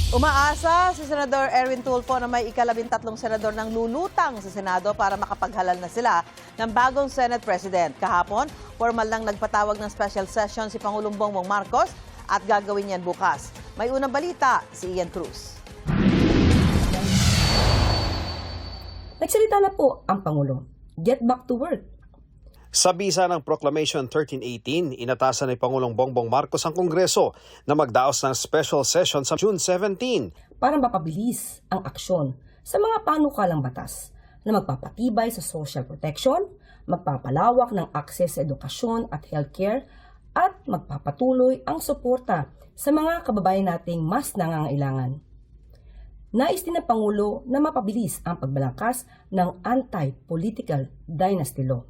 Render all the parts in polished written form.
Umaasa si Senador Erwin Tulfo na may ika-13 senador ng lulutang sa Senado para makapaghalal na sila ng bagong Senate President. Kahapon, formal lang nagpatawag ng special session si Pangulong Bongbong Marcos at gagawin yan bukas. May unang balita si Ian Cruz. Nagsalita na po ang Pangulo. Get back to work. Sa bisa ng Proclamation 1318, inatasan ni Pangulong Bongbong Marcos ang Kongreso na magdaos ng special session sa June 17. Para mapabilis ang aksyon sa mga panukalang batas na magpapatibay sa social protection, magpapalawak ng access sa edukasyon at healthcare, at magpapatuloy ang suporta sa mga kababayan nating mas nangangailangan. Nais din ng Pangulo na mapabilis ang pagbalangkas ng anti-political dynasty law.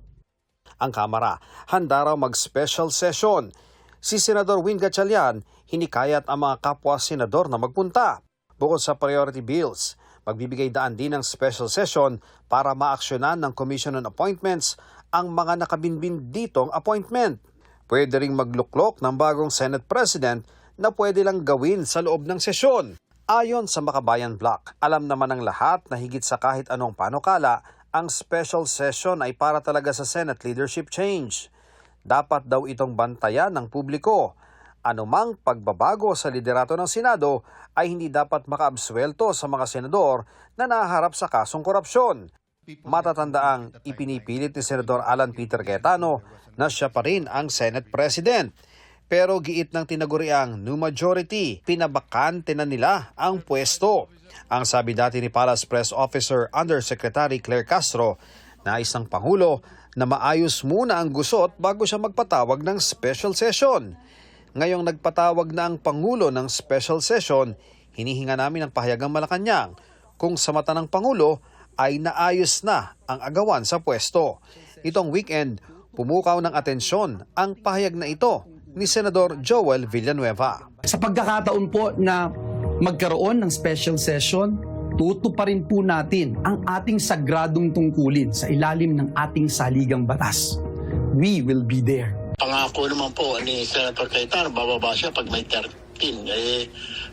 Ang Kamara, handa raw mag-special session. Si Senador Win Gatchalian, hinikayat ang mga kapwa-senador na magpunta. Bukod sa priority bills, magbibigay daan din ng special session para maaksyonan ng Commission on Appointments ang mga nakabinbin ditong appointment. Pwede ring magluklok ng bagong Senate President na pwede lang gawin sa loob ng sesyon. Ayon sa Makabayan Block, alam naman ng lahat na higit sa kahit anong panukala, ang special session ay para talaga sa Senate leadership change. Dapat daw itong bantayan ng publiko. Anumang pagbabago sa liderato ng Senado ay hindi dapat makaabswelto sa mga senador na naharap sa kasong korupsyon. Matatandaang ipinipilit ni Senador Alan Peter Cayetano na siya pa rin ang Senate President. Pero giit ng tinaguriang new majority, pinabakante na nila ang pwesto. Ang sabi dati ni Palace Press Officer Undersecretary Claire Castro, nais ng Pangulo na maayos muna ang gusot bago siya magpatawag ng special session. Ngayong nagpatawag na ang Pangulo ng special session, hinihinga namin ang pahayagang Malacanang kung sa mata ng Pangulo ay naayos na ang agawan sa pwesto. Itong weekend, pumukaw ng atensyon ang pahayag na ito ni Senador Joel Villanueva. Sa pagkakataon po na magkaroon ng special session, tutuparin po natin ang ating sagradong tungkulin sa ilalim ng ating saligang batas. We will be there. Pangako naman po ni Senator Cayetano, bababa siya pag may 13.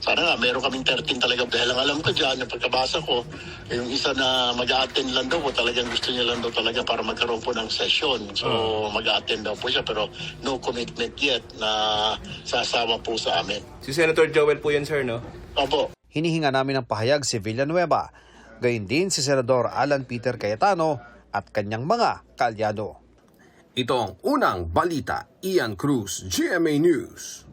Sana nga, meron kaming 13 talaga. Dahil ang alam ko dyan, yung pagkabasa ko, yung isa na mag-a-attend lang daw po, talagang gusto niya lang daw talaga para magkaroon po ng session. So, mag-a-attend daw po siya, pero no commitment yet na sasama po sa amin. Si Senator Joel po yun, sir, no? Opo. Hinihinga namin ng pahayag si Villanueva, gayon din si Senador Alan Peter Cayetano at kanyang mga kaalyado. Ito ang unang balita, Ian Cruz, GMA News.